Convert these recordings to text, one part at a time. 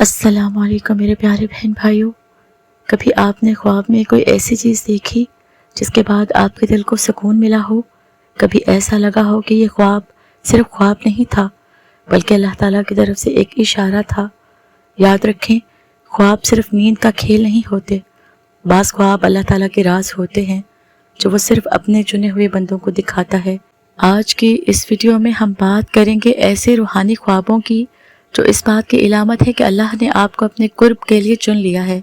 السلام علیکم میرے پیارے بہن بھائیوں، کبھی آپ نے خواب میں کوئی ایسی چیز دیکھی جس کے بعد آپ کے دل کو سکون ملا ہو؟ کبھی ایسا لگا ہو کہ یہ خواب صرف خواب نہیں تھا بلکہ اللہ تعالیٰ کی طرف سے ایک اشارہ تھا؟ یاد رکھیں، خواب صرف نیند کا کھیل نہیں ہوتے، بعض خواب اللہ تعالیٰ کے راز ہوتے ہیں جو وہ صرف اپنے چنے ہوئے بندوں کو دکھاتا ہے۔ آج کی اس ویڈیو میں ہم بات کریں گے ایسے روحانی خوابوں کی جو اس بات کی علامت ہے کہ اللہ نے آپ کو اپنے قرب کے لیے چن لیا ہے۔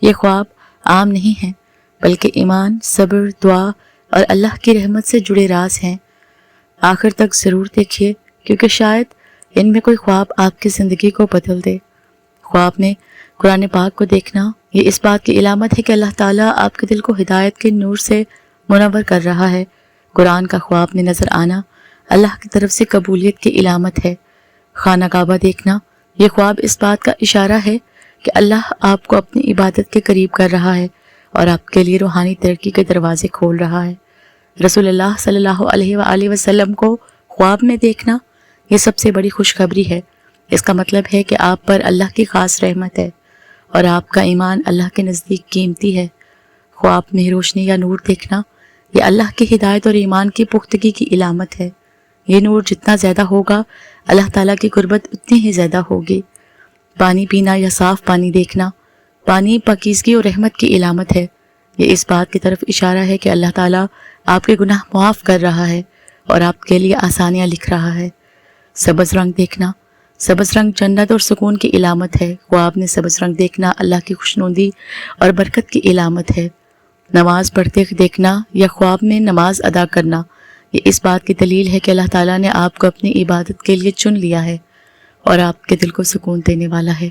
یہ خواب عام نہیں ہیں بلکہ ایمان، صبر، دعا اور اللہ کی رحمت سے جڑے راز ہیں۔ آخر تک ضرور دیکھیے کیونکہ شاید ان میں کوئی خواب آپ کی زندگی کو بدل دے۔ خواب میں قرآن پاک کو دیکھنا یہ اس بات کی علامت ہے کہ اللہ تعالیٰ آپ کے دل کو ہدایت کے نور سے منور کر رہا ہے۔ قرآن کا خواب میں نظر آنا اللہ کی طرف سے قبولیت کی علامت ہے۔ خانہ کعبہ دیکھنا یہ خواب اس بات کا اشارہ ہے کہ اللہ آپ کو اپنی عبادت کے قریب کر رہا ہے اور آپ کے لیے روحانی ترقی کے دروازے کھول رہا ہے۔ رسول اللہ صلی اللہ علیہ وآلہ وسلم کو خواب میں دیکھنا یہ سب سے بڑی خوشخبری ہے۔ اس کا مطلب ہے کہ آپ پر اللہ کی خاص رحمت ہے اور آپ کا ایمان اللہ کے نزدیک قیمتی ہے۔ خواب میں روشنی یا نور دیکھنا یہ اللہ کی ہدایت اور ایمان کی پختگی کی علامت ہے۔ یہ نور جتنا زیادہ ہوگا اللہ تعالیٰ کی قربت اتنی ہی زیادہ ہوگی۔ پانی پینا یا صاف پانی دیکھنا پانی پاکیزگی اور رحمت کی علامت ہے۔ یہ اس بات کی طرف اشارہ ہے کہ اللہ تعالیٰ آپ کے گناہ معاف کر رہا ہے اور آپ کے لیے آسانیاں لکھ رہا ہے۔ سبز رنگ دیکھنا سبز رنگ جنت اور سکون کی علامت ہے۔ خواب میں سبز رنگ دیکھنا اللہ کی خوشنودی اور برکت کی علامت ہے۔ نماز پڑھتے دیکھنا یا خواب میں نماز ادا کرنا یہ اس بات کی دلیل ہے کہ اللہ تعالیٰ نے آپ کو اپنی عبادت کے لیے چن لیا ہے اور آپ کے دل کو سکون دینے والا ہے۔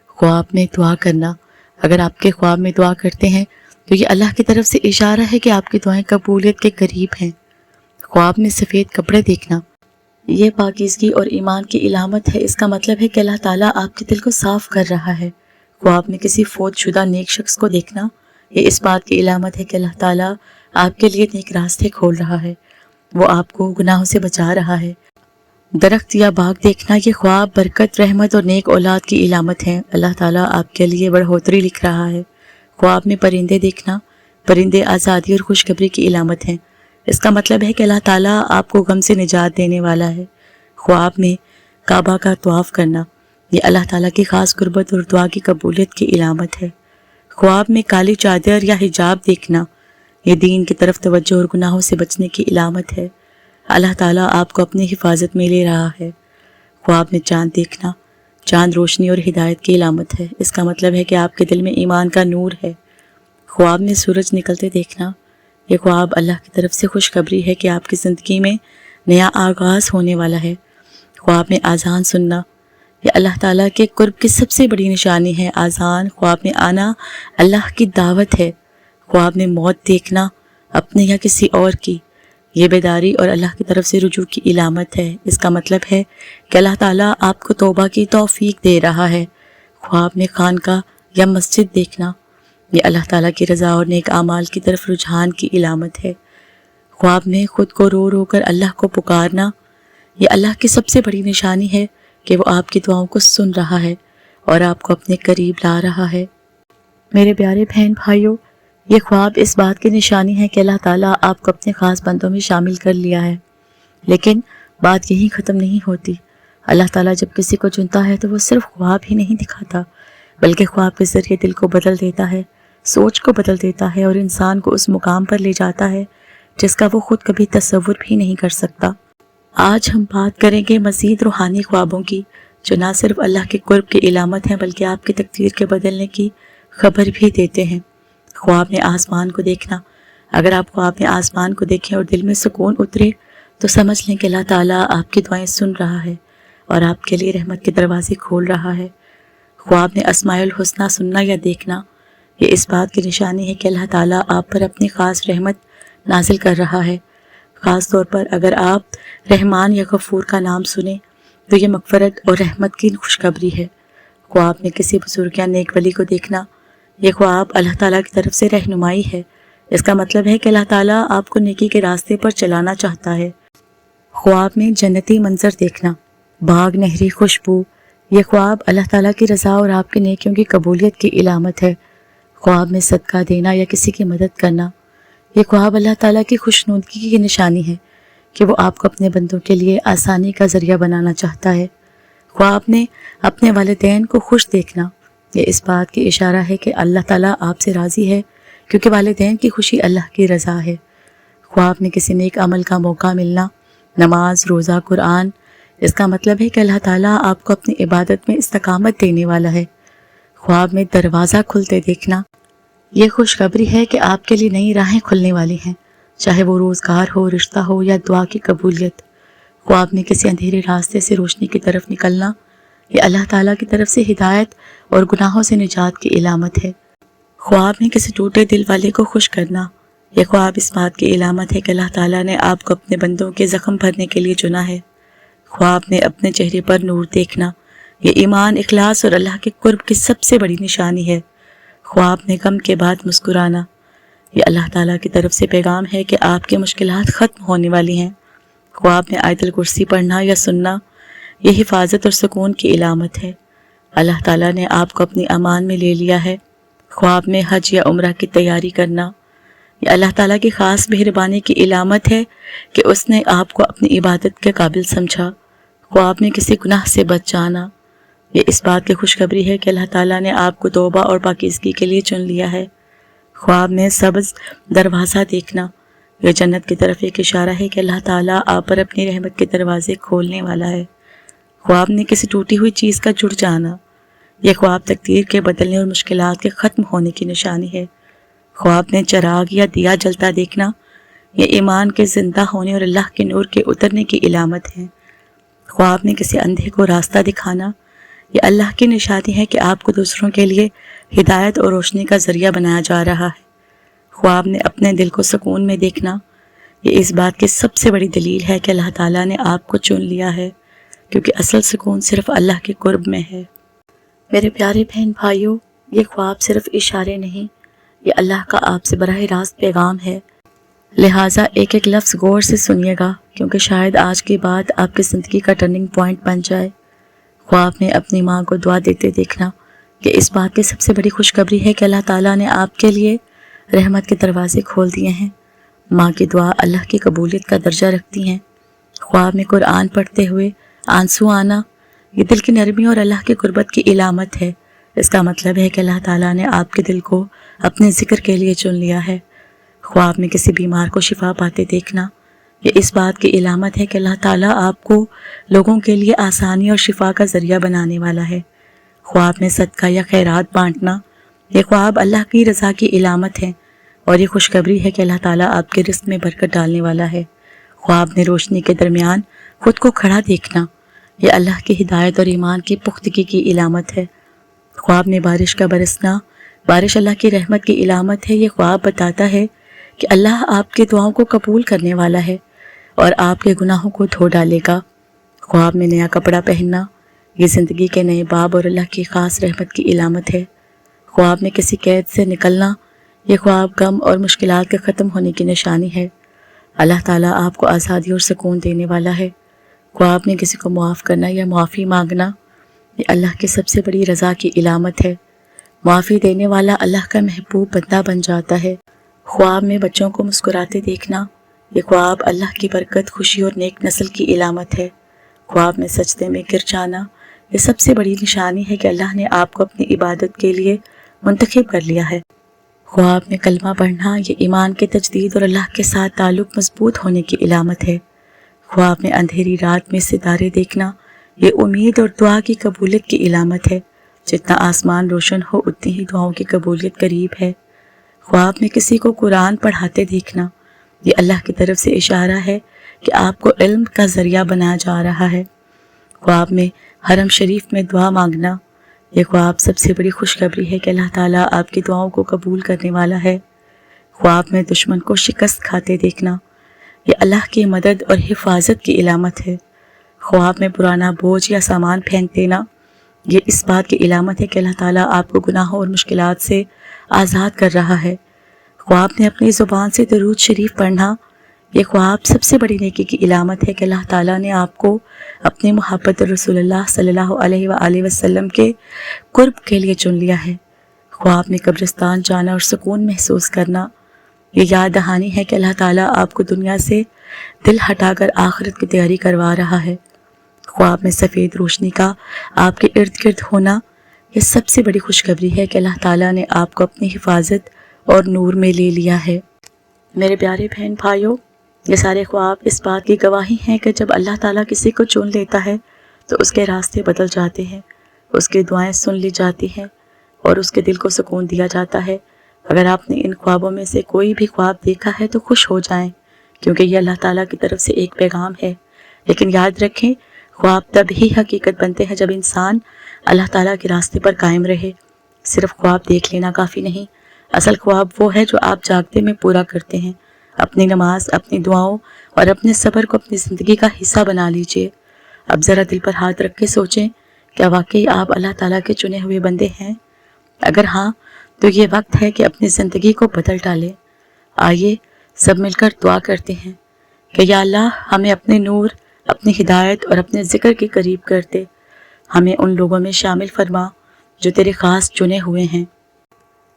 خواب میں دعا کرنا اگر آپ کے خواب میں دعا کرتے ہیں تو یہ اللہ کی طرف سے اشارہ ہے کہ آپ کی دعائیں قبولیت کے قریب ہیں۔ خواب میں سفید کپڑے دیکھنا یہ پاکیزگی اور ایمان کی علامت ہے۔ اس کا مطلب ہے کہ اللہ تعالیٰ آپ کے دل کو صاف کر رہا ہے۔ خواب میں کسی فوت شدہ نیک شخص کو دیکھنا یہ اس بات کی علامت ہے کہ اللہ تعالیٰ آپ کے لیے نیک راستے کھول رہا ہے، وہ آپ کو گناہوں سے بچا رہا ہے۔ درخت یا باغ دیکھنا یہ خواب برکت، رحمت اور نیک اولاد کی علامت ہے۔ اللہ تعالیٰ آپ کے لیے بڑھوتری لکھ رہا ہے۔ خواب میں پرندے دیکھنا پرندے آزادی اور خوشخبری کی علامت ہیں۔ اس کا مطلب ہے کہ اللہ تعالیٰ آپ کو غم سے نجات دینے والا ہے۔ خواب میں کعبہ کا طواف کرنا یہ اللہ تعالیٰ کی خاص قربت اور دعا کی قبولیت کی علامت ہے۔ خواب میں کالی چادر یا حجاب دیکھنا یہ دین کی طرف توجہ اور گناہوں سے بچنے کی علامت ہے۔ اللہ تعالیٰ آپ کو اپنی حفاظت میں لے رہا ہے۔ خواب میں چاند دیکھنا چاند روشنی اور ہدایت کی علامت ہے۔ اس کا مطلب ہے کہ آپ کے دل میں ایمان کا نور ہے۔ خواب میں سورج نکلتے دیکھنا یہ خواب اللہ کی طرف سے خوشخبری ہے کہ آپ کی زندگی میں نیا آغاز ہونے والا ہے۔ خواب میں اذان سننا یہ اللہ تعالیٰ کے قرب کی سب سے بڑی نشانی ہے۔ اذان خواب میں آنا اللہ کی دعوت ہے۔ خواب میں موت دیکھنا اپنے یا کسی اور کی یہ بیداری اور اللہ کی طرف سے رجوع کی علامت ہے۔ اس کا مطلب ہے کہ اللہ تعالیٰ آپ کو توبہ کی توفیق دے رہا ہے۔ خواب میں خانقاہ یا مسجد دیکھنا یہ اللہ تعالیٰ کی رضا اور نیک اعمال کی طرف رجحان کی علامت ہے۔ خواب میں خود کو رو رو کر اللہ کو پکارنا یہ اللہ کی سب سے بڑی نشانی ہے کہ وہ آپ کی دعاؤں کو سن رہا ہے اور آپ کو اپنے قریب لا رہا ہے۔ میرے پیارے بہن بھائیوں، یہ خواب اس بات کی نشانی ہے کہ اللہ تعالیٰ آپ کو اپنے خاص بندوں میں شامل کر لیا ہے۔ لیکن بات یہی ختم نہیں ہوتی۔ اللہ تعالیٰ جب کسی کو چنتا ہے تو وہ صرف خواب ہی نہیں دکھاتا بلکہ خواب کے ذریعے دل کو بدل دیتا ہے، سوچ کو بدل دیتا ہے اور انسان کو اس مقام پر لے جاتا ہے جس کا وہ خود کبھی تصور بھی نہیں کر سکتا۔ آج ہم بات کریں گے مزید روحانی خوابوں کی جو نہ صرف اللہ کے قرب کی علامت ہیں بلکہ آپ کی تقدیر کے بدلنے کی خبر بھی دیتے ہیں۔ خواب میں آسمان کو دیکھنا اگر آپ خواب میں آسمان کو دیکھیں اور دل میں سکون اترے تو سمجھ لیں کہ اللہ تعالیٰ آپ کی دعائیں سن رہا ہے اور آپ کے لیے رحمت کے دروازے کھول رہا ہے۔ خواب میں اسماء الحسنی سننا یا دیکھنا یہ اس بات کی نشانی ہے کہ اللہ تعالیٰ آپ پر اپنی خاص رحمت نازل کر رہا ہے۔ خاص طور پر اگر آپ رحمان یا غفور کا نام سنیں تو یہ مغفرت اور رحمت کی خوشخبری ہے۔ خواب میں کسی بزرگ یا نیک ولی کو دیکھنا یہ خواب اللہ تعالیٰ کی طرف سے رہنمائی ہے۔ اس کا مطلب ہے کہ اللہ تعالیٰ آپ کو نیکی کے راستے پر چلانا چاہتا ہے۔ خواب میں جنتی منظر دیکھنا باغ، نہری خوشبو یہ خواب اللہ تعالیٰ کی رضا اور آپ کی نیکیوں کی قبولیت کی علامت ہے۔ خواب میں صدقہ دینا یا کسی کی مدد کرنا، یہ خواب اللہ تعالیٰ کی خوشنودگی کی نشانی ہے کہ وہ آپ کو اپنے بندوں کے لیے آسانی کا ذریعہ بنانا چاہتا ہے۔ خواب میں اپنے والدین کو خوش دیکھنا، یہ اس بات کی اشارہ ہے کہ اللہ تعالیٰ آپ سے راضی ہے، کیونکہ والدین کی خوشی اللہ کی رضا ہے۔ خواب میں کسی نیک عمل کا موقع ملنا، نماز، روزہ، قرآن، اس کا مطلب ہے کہ اللہ تعالیٰ آپ کو اپنی عبادت میں استقامت دینے والا ہے۔ خواب میں دروازہ کھلتے دیکھنا، یہ خوشخبری ہے کہ آپ کے لیے نئی راہیں کھلنے والی ہیں، چاہے وہ روزگار ہو، رشتہ ہو یا دعا کی قبولیت۔ خواب میں کسی اندھیرے راستے سے روشنی کی طرف نکلنا، یہ اللہ تعالیٰ کی طرف سے ہدایت اور گناہوں سے نجات کی علامت ہے۔ خواب میں کسی ٹوٹے دل والے کو خوش کرنا، یہ خواب اس بات کی علامت ہے کہ اللہ تعالیٰ نے آپ کو اپنے بندوں کے زخم بھرنے کے لیے چنا ہے۔ خواب میں اپنے چہرے پر نور دیکھنا، یہ ایمان، اخلاص اور اللہ کے قرب کی سب سے بڑی نشانی ہے۔ خواب میں غم کے بعد مسکرانا، یہ اللہ تعالیٰ کی طرف سے پیغام ہے کہ آپ کی مشکلات ختم ہونے والی ہیں۔ خواب میں آیت الکرسی پڑھنا یا سننا، یہ حفاظت اور سکون کی علامت ہے۔ اللہ تعالیٰ نے آپ کو اپنی امان میں لے لیا ہے۔ خواب میں حج یا عمرہ کی تیاری کرنا، یہ اللہ تعالیٰ کی خاص مہربانی کی علامت ہے کہ اس نے آپ کو اپنی عبادت کے قابل سمجھا۔ خواب میں کسی گناہ سے بچ جانا، یہ اس بات کی خوشخبری ہے کہ اللہ تعالیٰ نے آپ کو توبہ اور پاکیزگی کے لیے چن لیا ہے۔ خواب میں سبز دروازہ دیکھنا، یہ جنت کی طرف ایک اشارہ ہے کہ اللہ تعالیٰ آپ پر اپنی رحمت کے دروازے کھولنے والا ہے۔ خواب میں کسی ٹوٹی ہوئی چیز کا جڑ جانا، یہ خواب تقدیر کے بدلنے اور مشکلات کے ختم ہونے کی نشانی ہے۔ خواب میں چراغ یا دیا جلتا دیکھنا، یہ ایمان کے زندہ ہونے اور اللہ کے نور کے اترنے کی علامت ہے۔ خواب میں کسی اندھے کو راستہ دکھانا، یہ اللہ کی نشانی ہے کہ آپ کو دوسروں کے لیے ہدایت اور روشنی کا ذریعہ بنایا جا رہا ہے۔ خواب میں اپنے دل کو سکون میں دیکھنا، یہ اس بات کی سب سے بڑی دلیل ہے کہ اللہ تعالیٰ نے آپ کو چن لیا ہے، کیونکہ اصل سکون صرف اللہ کے قرب میں ہے۔ میرے پیارے بہن بھائیوں، یہ خواب صرف اشارے نہیں، یہ اللہ کا آپ سے براہ راست پیغام ہے۔ لہٰذا ایک ایک لفظ غور سے سنیے گا، کیونکہ شاید آج کی بات آپ کی زندگی کا ٹرننگ پوائنٹ بن جائے۔ خواب میں اپنی ماں کو دعا دیتے دیکھنا، یہ اس بات کی سب سے بڑی خوشخبری ہے کہ اللہ تعالیٰ نے آپ کے لیے رحمت کے دروازے کھول دیے ہیں۔ ماں کی دعا اللہ کی قبولیت کا درجہ رکھتی ہیں۔ خواب میں قرآن پڑھتے ہوئے آنسو آنا، یہ دل کی نرمی اور اللہ کی قربت کی علامت ہے۔ اس کا مطلب ہے کہ اللہ تعالیٰ نے آپ کے دل کو اپنے ذکر کے لیے چن لیا ہے۔ خواب میں کسی بیمار کو شفا پاتے دیکھنا، یہ اس بات کی علامت ہے کہ اللہ تعالیٰ آپ کو لوگوں کے لیے آسانی اور شفا کا ذریعہ بنانے والا ہے۔ خواب میں صدقہ یا خیرات بانٹنا، یہ خواب اللہ کی رضا کی علامت ہے اور یہ خوشخبری ہے کہ اللہ تعالیٰ آپ کے رزق میں برکت ڈالنے والا ہے۔ خواب میں روشنی کے درمیان خود کو کھڑا دیکھنا، یہ اللہ کی ہدایت اور ایمان کی پختگی کی علامت ہے۔ خواب میں بارش کا برسنا، بارش اللہ کی رحمت کی علامت ہے۔ یہ خواب بتاتا ہے کہ اللہ آپ کی دعاؤں کو قبول کرنے والا ہے اور آپ کے گناہوں کو دھو ڈالے گا۔ خواب میں نیا کپڑا پہننا، یہ زندگی کے نئے باب اور اللہ کی خاص رحمت کی علامت ہے۔ خواب میں کسی قید سے نکلنا، یہ خواب غم اور مشکلات کے ختم ہونے کی نشانی ہے۔ اللہ تعالیٰ آپ کو آزادی اور سکون دینے والا ہے۔ خواب میں کسی کو معاف کرنا یا معافی مانگنا، یہ اللہ کی سب سے بڑی رضا کی علامت ہے۔ معافی دینے والا اللہ کا محبوب بندہ بن جاتا ہے۔ خواب میں بچوں کو مسکراتے دیکھنا، یہ خواب اللہ کی برکت، خوشی اور نیک نسل کی علامت ہے۔ خواب میں سجدے میں گر جانا، یہ سب سے بڑی نشانی ہے کہ اللہ نے آپ کو اپنی عبادت کے لیے منتخب کر لیا ہے۔ خواب میں کلمہ پڑھنا، یہ ایمان کے تجدید اور اللہ کے ساتھ تعلق مضبوط ہونے کی علامت ہے۔ خواب میں اندھیری رات میں ستارے دیکھنا، یہ امید اور دعا کی قبولیت کی علامت ہے۔ جتنا آسمان روشن ہو اتنی ہی دعاؤں کی قبولیت قریب ہے۔ خواب میں کسی کو قرآن پڑھاتے دیکھنا، یہ اللہ کی طرف سے اشارہ ہے کہ آپ کو علم کا ذریعہ بنایا جا رہا ہے۔ خواب میں حرم شریف میں دعا مانگنا، یہ خواب سب سے بڑی خوشخبری ہے کہ اللہ تعالیٰ آپ کی دعاؤں کو قبول کرنے والا ہے۔ خواب میں دشمن کو شکست کھاتے دیکھنا، یہ اللہ کی مدد اور حفاظت کی علامت ہے۔ خواب میں پرانا بوجھ یا سامان پھینک دینا، یہ اس بات کی علامت ہے کہ اللہ تعالیٰ آپ کو گناہوں اور مشکلات سے آزاد کر رہا ہے۔ خواب میں اپنی زبان سے درود شریف پڑھنا، یہ خواب سب سے بڑی نیکی کی علامت ہے کہ اللہ تعالیٰ نے آپ کو اپنی محبت رسول اللہ صلی اللہ علیہ وآلہ وسلم کے قرب کے لیے چن لیا ہے۔ خواب میں قبرستان جانا اور سکون محسوس کرنا یہ یاد دہانی ہے کہ اللہ تعالیٰ آپ کو دنیا سے دل ہٹا کر آخرت کی تیاری کروا رہا ہے۔ خواب میں سفید روشنی کا آپ کے ارد گرد ہونا یہ سب سے بڑی خوشخبری ہے کہ اللہ تعالیٰ نے آپ کو اپنی حفاظت اور نور میں لے لیا ہے۔ میرے پیارے بہن بھائیوں، یہ سارے خواب اس بات کی گواہی ہیں کہ جب اللہ تعالیٰ کسی کو چن لیتا ہے تو اس کے راستے بدل جاتے ہیں، اس کی دعائیں سن لی جاتی ہیں اور اس کے دل کو سکون دیا جاتا ہے۔ اگر آپ نے ان خوابوں میں سے کوئی بھی خواب دیکھا ہے تو خوش ہو جائیں، کیونکہ یہ اللہ تعالیٰ کی طرف سے ایک پیغام ہے۔ لیکن یاد رکھیں، خواب تب ہی حقیقت بنتے ہیں جب انسان اللہ تعالیٰ کے راستے پر قائم رہے۔ صرف خواب دیکھ لینا کافی نہیں، اصل خواب وہ ہے جو آپ جاگتے میں پورا کرتے ہیں۔ اپنی نماز، اپنی دعاؤں اور اپنے صبر کو اپنی زندگی کا حصہ بنا لیجئے۔ اب ذرا دل پر ہاتھ رکھ کے سوچیں، کیا واقعی آپ اللہ تعالیٰ کے چنے ہوئے بندے ہیں؟ اگر ہاں تو یہ وقت ہے کہ اپنی زندگی کو بدل ڈالیں۔ آئیے سب مل کر دعا کرتے ہیں کہ یا اللہ ہمیں اپنے نور، اپنی ہدایت اور اپنے ذکر کے قریب کر دے۔ ہمیں ان لوگوں میں شامل فرما جو تیرے خاص چنے ہوئے ہیں۔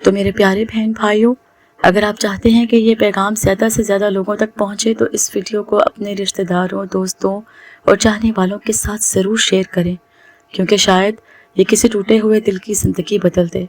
تو میرے پیارے بہن بھائیوں، اگر آپ چاہتے ہیں کہ یہ پیغام زیادہ سے زیادہ لوگوں تک پہنچے تو اس ویڈیو کو اپنے رشتہ داروں، دوستوں اور چاہنے والوں کے ساتھ ضرور شیئر کریں، کیونکہ شاید یہ کسی ٹوٹے ہوئے دل کی زندگی بدل دے۔